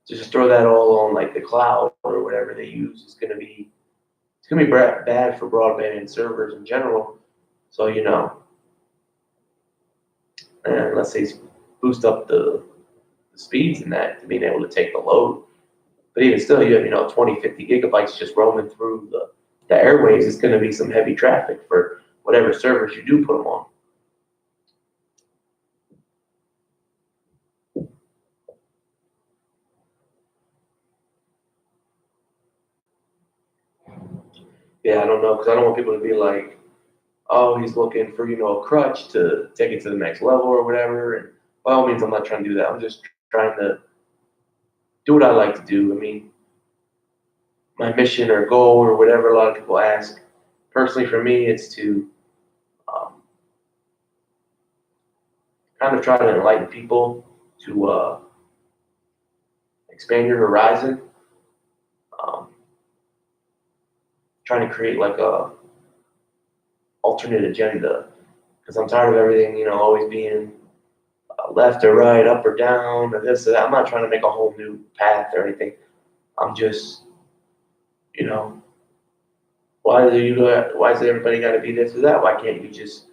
To just throw that all on like the cloud or whatever they use is going to be bad for broadband servers in general. So and let's say boost up the speeds in that to being able to take the load. But even still, you have 20, 50 gigabytes just roaming through the airwaves. It's going to be some heavy traffic for whatever servers you do put them on. Yeah, I don't know, because I don't want people to be like, oh, he's looking for, a crutch to take it to the next level or whatever. And by all means, I'm not trying to do that. I'm just trying to do what I like to do. I mean, my mission or goal or whatever a lot of people ask. Personally, for me, it's to kind of try to enlighten people to expand your horizon. Um, Trying to create like a alternate agenda because I'm tired of everything, always being left or right, up or down, or this or that. I'm not trying to make a whole new path or anything. I'm just, why does everybody got to be this or that? Why can't you just,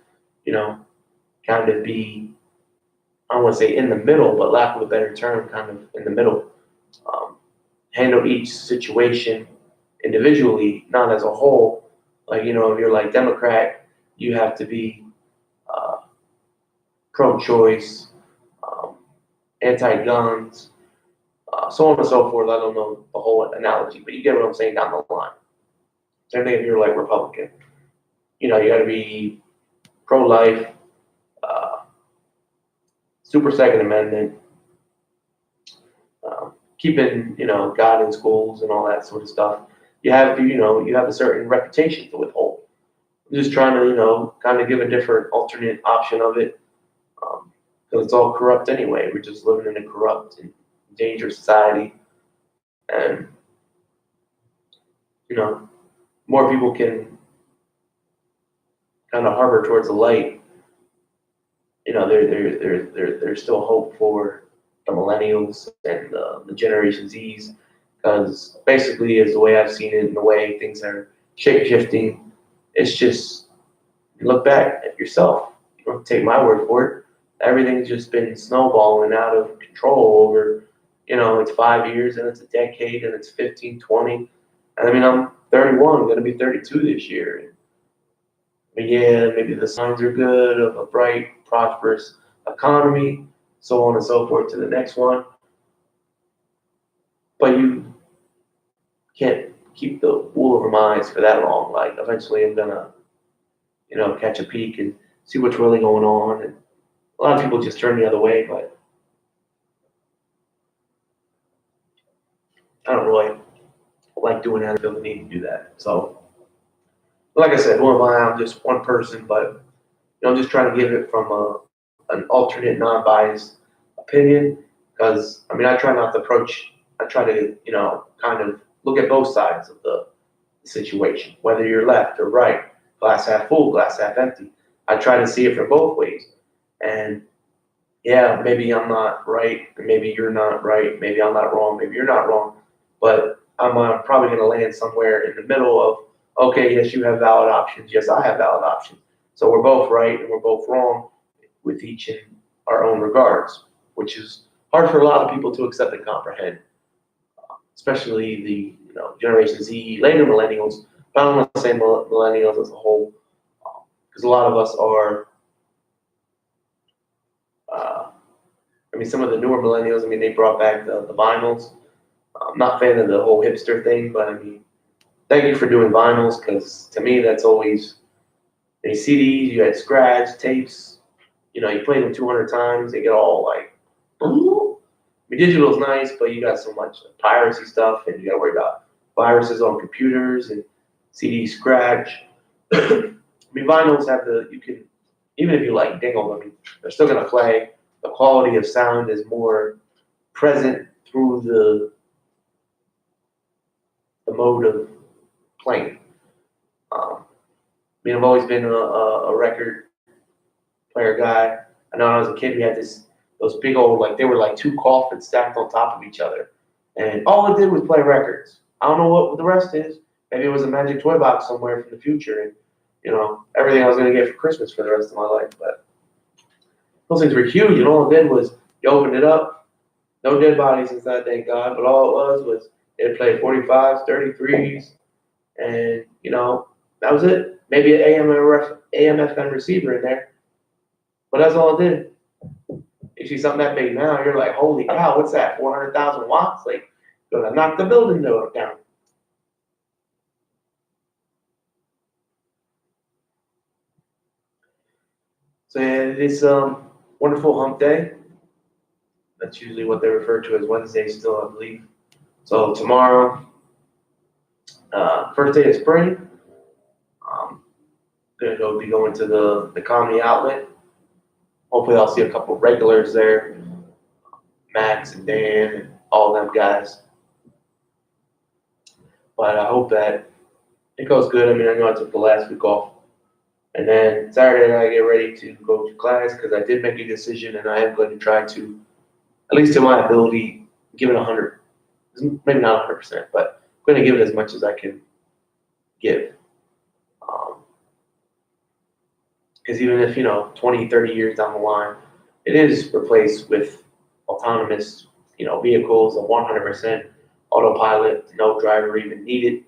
kind of be, I don't want to say in the middle, but lack of a better term, kind of in the middle. Handle each situation individually, not as a whole. Like, if you're like Democrat, you have to be pro-choice, anti-guns, so on and so forth. I don't know the whole analogy, but you get what I'm saying down the line. Same thing if you're like Republican. You know, you got to be pro-life, uh, super Second Amendment, keeping, you know, God in schools and all that sort of stuff. You have a certain reputation to withhold. I'm just trying to, you know, kind of give a different alternate option of it, because it's all corrupt anyway. We're just living in a corrupt and dangerous society, and you know, more people can kind of harbor towards the light. You know, there's still hope for the millennials and the Generation Zs, because basically, is the way I've seen it and the way things are shape shifting. It's just you look back at yourself. You don't take my word for it. Everything's just been snowballing out of control over, you know, it's 5 years and it's a decade and it's 15, 20. And I mean, I'm 31, going to be 32 this year. But yeah, maybe the signs are good of a bright, prosperous economy, so on and so forth to the next one. But you can't keep the wool over my eyes for that long. Like, eventually I'm going to, you know, catch a peek and see what's really going on. And a lot of people just turn the other way, but I don't really like doing that. I feel the need to do that. So, like I said, who am I? I'm just one person, but you know, I'm just trying to give it from an alternate, non-biased opinion. Because I mean, I try to, you know, kind of look at both sides of the situation, whether you're left or right, glass half full, glass half empty. I try to see it from both ways. And yeah, maybe I'm not right, and maybe you're not right, maybe I'm not wrong, maybe you're not wrong, but I'm probably going to land somewhere in the middle of, okay, yes, you have valid options, yes, I have valid options. So we're both right and we're both wrong with each in our own regards, which is hard for a lot of people to accept and comprehend, especially the, you know, Generation Z, later millennials, but I don't want to say millennials as a whole, because a lot of us are, uh, I mean, some of the newer millennials, I mean, they brought back the vinyls. I'm not a fan of the whole hipster thing, but I mean, thank you for doing vinyls, because to me, that's always, any CDs, you had scratch, tapes, you know, you play them 200 times, they get all like, ooh. I mean, digital's nice, but you got so much piracy stuff, and you got to worry about viruses on computers and CD scratch. I mean, vinyls have you can, even if you like dingle, I mean, they're still going to play. The quality of sound is more present through the mode of playing. I mean, I've always been a record player guy. I know when I was a kid, we had those big old, like, they were like two coffins stacked on top of each other. And all it did was play records. I don't know what the rest is. Maybe it was a magic toy box somewhere from the future. And, you know, everything I was going to get for Christmas for the rest of my life. But those things were huge. And all it did was you opened it up. No dead bodies inside, thank God. But all it was it played 45s, 33s. And, you know, that was it. Maybe an AM/FM receiver in there. But that's all it did. You see something that big now, you're like, holy cow, what's that? 400,000 watts? Like, gonna knock the building down. So yeah, it's wonderful hump day. That's usually what they refer to as Wednesday still, I believe. So tomorrow, first day of spring, gonna be going to the comedy outlet. Hopefully I'll see a couple of regulars there, Max and Dan and all them guys. But I hope that it goes good. I mean, I know I took the last week off. And then Saturday I get ready to go to class, because I did make a decision and I am going to try to, at least to my ability, give it 100. Maybe not 100%, but I'm going to give it as much as I can give. Because even if, you know, 20, 30 years down the line, it is replaced with autonomous, you know, vehicles, a 100% autopilot, no driver even needed.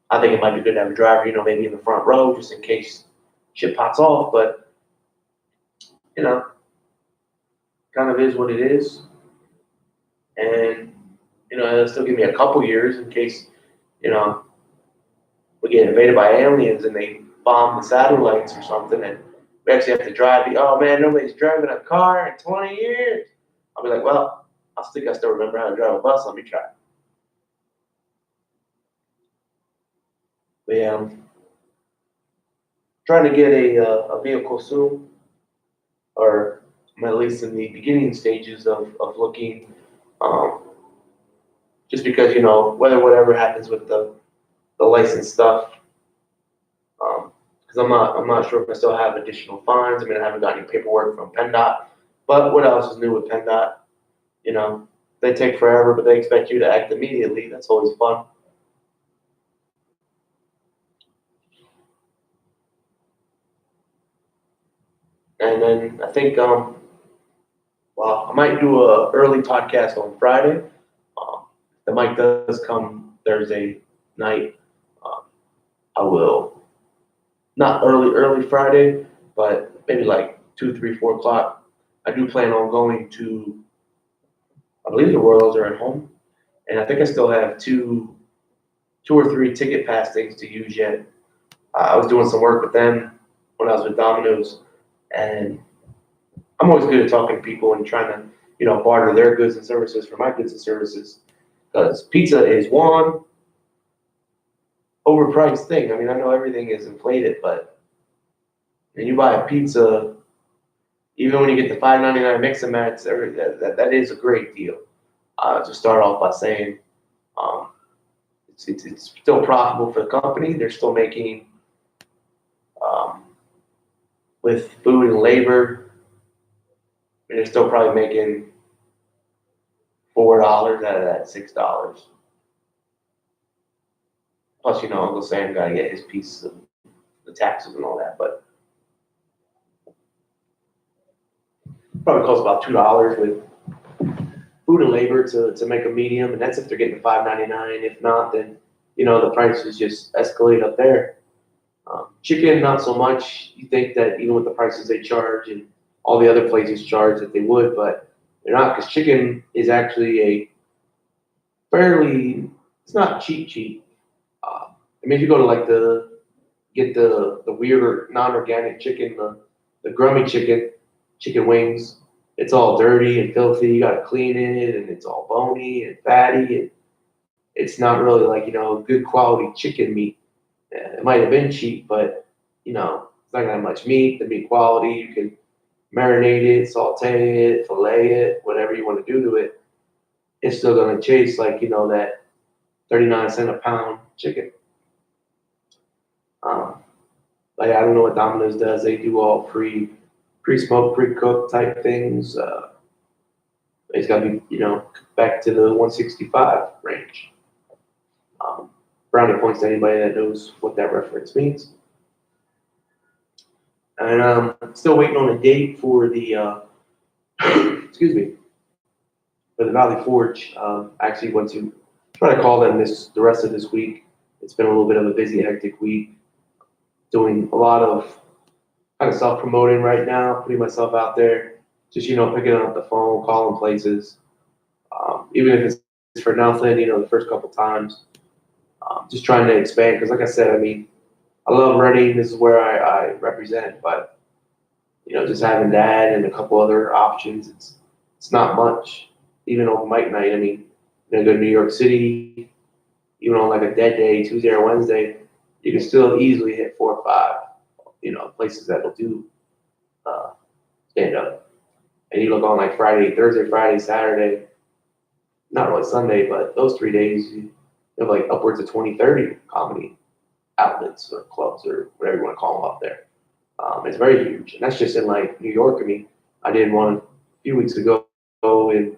I think it might be good to have a driver, you know, maybe in the front row just in case shit pops off, but, you know, kind of is what it is. And It'll still give me a couple years in case, you know, we get invaded by aliens and they bomb the satellites or something, and we actually have to drive. Oh man, nobody's driving a car in 20 years. I'll be like, well, I still remember how to drive a bus. Let me try. But yeah, I'm trying to get a vehicle soon, or I'm at least in the beginning stages of looking. Um, just because whether whatever happens with the license stuff, because I'm not sure if I still have additional fines. I mean, I haven't got any paperwork from PennDOT, but what else is new with PennDOT? You know, they take forever, but they expect you to act immediately. That's always fun. And then I think, well, I might do a early podcast on Friday. The mic does come Thursday night. Um, I will not early Friday, but maybe like 2, 3, 4 o'clock. I do plan on going to. I believe the Royals are at home, and I think I still have two or three ticket pass things to use yet. I was doing some work with them when I was with Domino's, and I'm always good at talking to people and trying to, barter their goods and services for my goods and services. Because pizza is one overpriced thing. I mean, I know everything is inflated, but when you buy a pizza, even when you get the $5.99 mix and match, that is a great deal. To start off by saying, um, it's still profitable for the company. They're still making, um, with food and labor, they're still probably making $4 out of that $6. Plus, Uncle Sam got to get his piece of the taxes and all that, but probably costs about $2 with food and labor to make a medium, and that's if they're getting $5.99. If not, then the prices just escalate up there. Chicken, not so much. You think that even with the prices they charge and all the other places charge that they would, but they're not, because chicken is actually a fairly, it's not cheap. I mean, if you go to like get the weird non-organic chicken, the grummy chicken wings, it's all dirty and filthy. You got to clean it, and it's all bony and fatty, and it's not really like good quality chicken meat. It might have been cheap, but it's not gonna have much meat. The meat quality, you can marinate it, saute it, fillet it, whatever you want to do to it. It's still gonna taste like that 39 cent a pound chicken. Like I don't know what Domino's does. They do all pre-smoked, pre-cooked type things. It's got to be back to the 165 range. Brownie points to anybody that knows what that reference means. And still waiting on a date for the excuse me, for the Valley Forge. I actually went to try to call them the rest of this week. It's been a little bit of a busy, hectic week. Doing a lot of kind of self-promoting right now, putting myself out there, just, picking up the phone, calling places, even if it's for nothing, the first couple times, just trying to expand. Because like I said, I mean, I love running. This is where I represent, but, just having that and a couple other options, it's not much. Even on mic night, I mean, go to New York City, even on like a dead day, Tuesday or Wednesday, you can still easily hit 4 or 5, places that'll do stand up. And you look on like Thursday, Friday, Saturday, not really Sunday, but those 3 days, you have like upwards of 20, 30 comedy outlets or clubs or whatever you want to call them up there. It's very huge. And that's just in like New York. I mean, I did one a few weeks ago in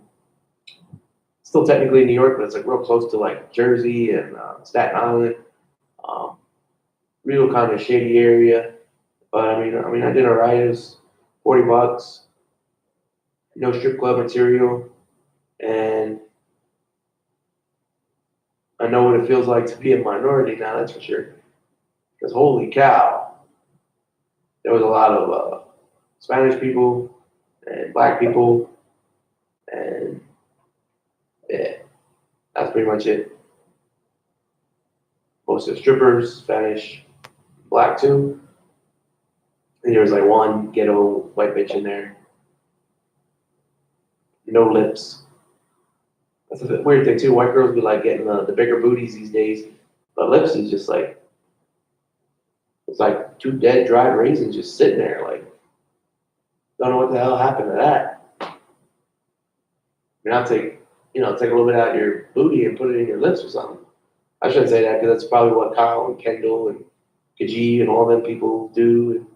still technically New York, but it's like real close to like Jersey and Staten Island. Real kind of shady area. But I mean, I did alright. It was $40. No strip club material, and I know what it feels like to be a minority now. That's for sure. Because holy cow, there was a lot of Spanish people and black people, and yeah, That's pretty much it. Most of the strippers, Spanish, black too. And there was like one ghetto white bitch in there. No lips. That's a weird thing too. White girls be like getting the bigger booties these days. But lips is just like, it's like two dead, dried raisins just sitting there. Like, don't know what the hell happened to that. I mean, I'll take a little bit out of your booty and put it in your lips or something. I shouldn't say that because that's probably what Kyle and Kendall and Khaji and all them people do.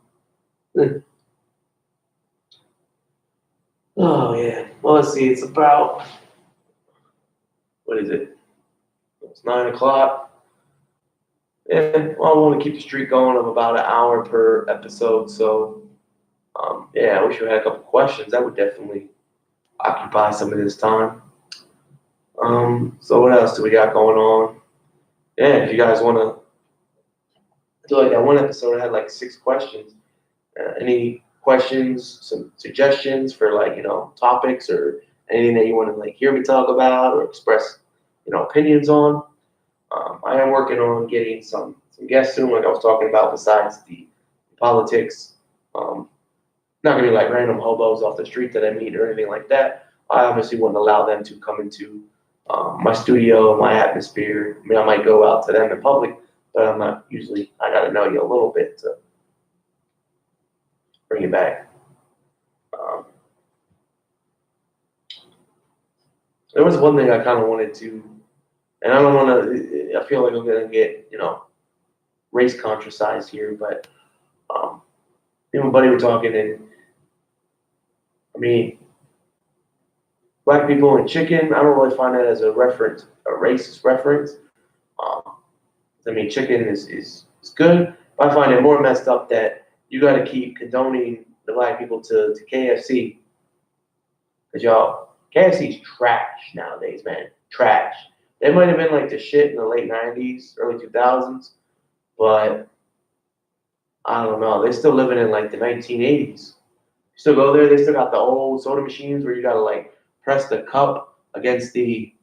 Oh, yeah. Well, let's see. It's about, what is it? It's 9 o'clock. Yeah, well, I want to keep the streak going of about an hour per episode. So, yeah, I wish we had a couple questions. That would definitely occupy some of this time. So what else do we got going on? Yeah, if you guys want to do like that one episode, I had like 6 questions. Any questions, some suggestions for like, topics or anything that you want to like hear me talk about or express, opinions on? I am working on getting some guests soon, like I was talking about, besides the politics. Not gonna be like random hobos off the street that I meet or anything like that. I obviously wouldn't allow them to come into my studio, my atmosphere. I mean, I might go out to them in public, but I'm not usually. I gotta know you a little bit to bring it back. There was one thing I kind of wanted to, and I don't want to. I feel like I'm gonna get race conscioused here, but me and my buddy were talking, and I mean, black people and chicken. I don't really find that as a reference, a racist reference. Um, I mean, chicken is good, but I find it more messed up that you got to keep condoning the black people to KFC. Because y'all, KFC's trash nowadays, man. Trash. They might have been like the shit in the late 90s, early 2000s, but I don't know. They're still living in like the 1980s. You still go there, they still got the old soda machines where you got to like press the cup against the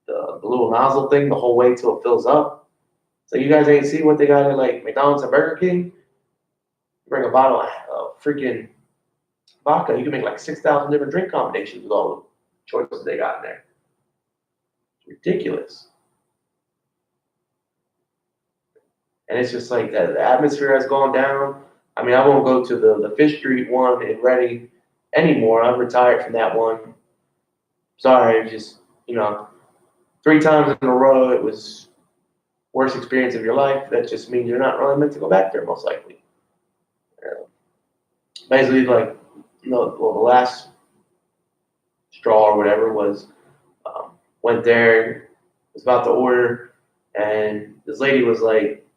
little nozzle thing the whole way till it fills up. So you guys ain't see what they got at like McDonald's and Burger King? Bring a bottle of freaking vodka, you can make like 6,000 different drink combinations with all the choices they got in there. It's ridiculous. And it's just like that the atmosphere has gone down. I mean, I won't go to the Fish Street one in Reading anymore. I'm retired from that one. Sorry, just 3 times in a row it was worst experience of your life. That just means you're not really meant to go back there, most likely. Basically, like the last straw or whatever was went there, was about to order, and this lady was like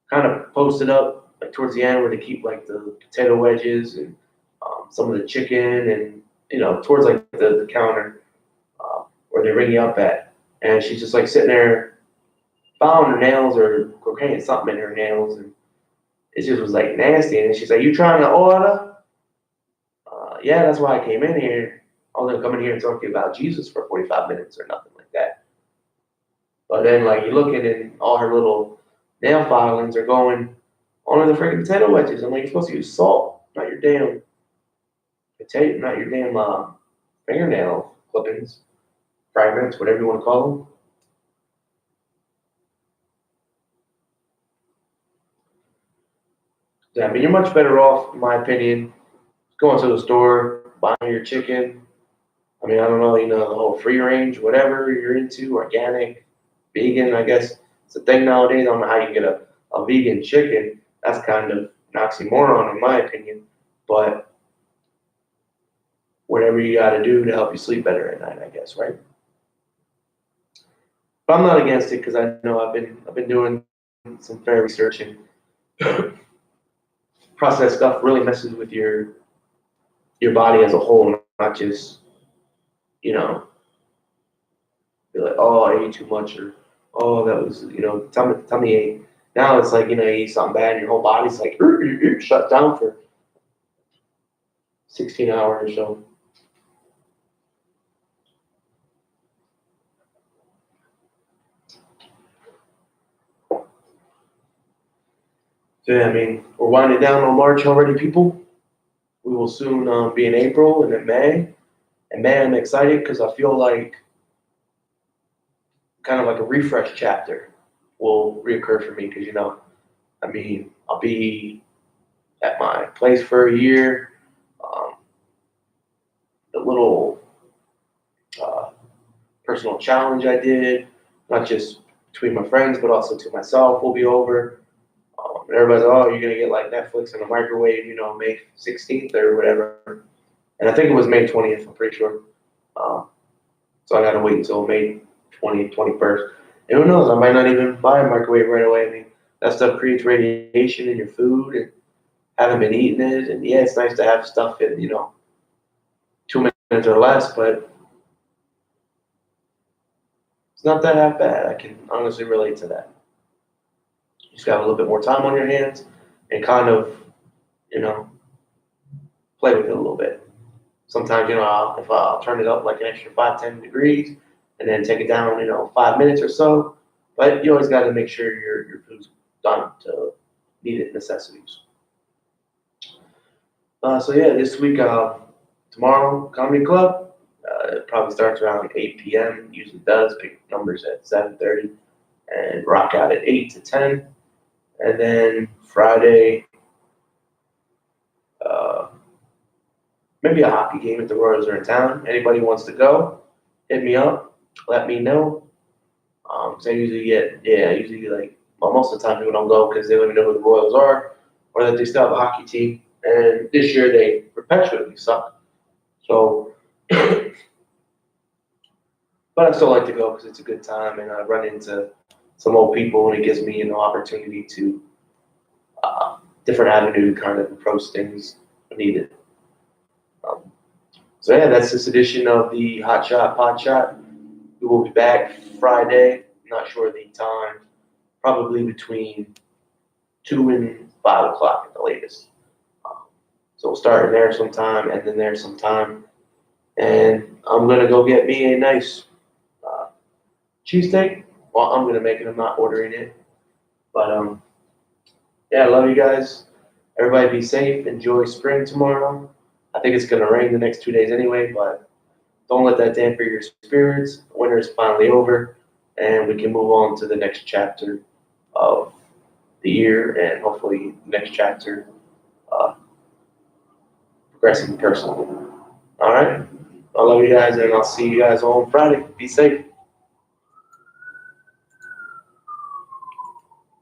kind of posted up like towards the end where they keep like the potato wedges and some of the chicken and towards like the counter where they ring you up at, and she's just like sitting there filing her nails or cocaine something in her nails, and it just was like nasty. And she's like, "You trying to order?" Yeah, that's why I came in here. I was gonna come in here and talk to you about Jesus for 45 minutes or nothing like that. But then like you look at it, and all her little nail filings are going onto the freaking potato wedges. I'm like, you're supposed to use salt, not your damn potato, not your damn fingernail clippings, fragments, whatever you want to call them. Yeah, I mean, you're much better off, in my opinion, going to the store, buying your chicken. I mean, I don't know, the whole free range, whatever you're into, organic, vegan, I guess it's a thing nowadays. I don't know how you get a vegan chicken. That's kind of an oxymoron, in my opinion. But whatever you got to do to help you sleep better at night, I guess, right? But I'm not against it because I know I've been doing some fair research, and processed stuff really messes with your body as a whole, not just be like, oh, I ate too much, or oh, that was tummy ache. Now it's like you eat something bad, and your whole body's like shut down for 16 hours or so. So yeah, I mean, we're winding down on March already, people. We will soon be in April and in May. And man, I'm excited because I feel like kind of like a refresh chapter will reoccur for me because, I mean, I'll be at my place for a year. Um, the little uh, personal challenge I did, not just between my friends, but also to myself, will be over. And everybody's, oh, you're going to get like Netflix in a microwave, May 16th or whatever. And I think it was May 20th, I'm pretty sure. So I got to wait until May 20th, 21st. And who knows, I might not even buy a microwave right away. I mean, that stuff creates radiation in your food and haven't been eating it. And yeah, it's nice to have stuff in, 2 minutes or less, but it's not that half bad. I can honestly relate to that. You just got a little bit more time on your hands and kind of, you know, play with it a little bit. Sometimes, if I'll turn it up like an extra 5, 10 degrees and then take it down, 5 minutes or so. But you always got to make sure your food's done to needed necessities. So yeah, this week, tomorrow, comedy club. It probably starts around 8 p.m. It usually does. Pick numbers at 7:30 and rock out at 8 to 10. And then Friday, uh, maybe a hockey game if the Royals are in town. Anybody wants to go, hit me up. Let me know. So I usually well, most of the time people don't go because they don't even know who the Royals are or that they still have a hockey team. And this year they perpetually suck. So, but I still like to go because it's a good time and I run into some old people and it gives me an opportunity to different avenue to kind of approach things needed. So yeah, that's this edition of the Hotshot Podshot. We will be back Friday. Not sure the time. Probably between 2 and 5 o'clock at the latest. So we'll start in there sometime, and then there sometime. And I'm gonna go get me a nice cheesesteak. Well, I'm gonna make it. I'm not ordering it. But yeah, I love you guys. Everybody be safe. Enjoy spring tomorrow. I think it's gonna rain the next 2 days anyway, but don't let that dampen your spirits. Winter is finally over, and we can move on to the next chapter of the year, and hopefully next chapter uh, progressing personally. All right. I love you guys, and I'll see you guys on Friday. Be safe.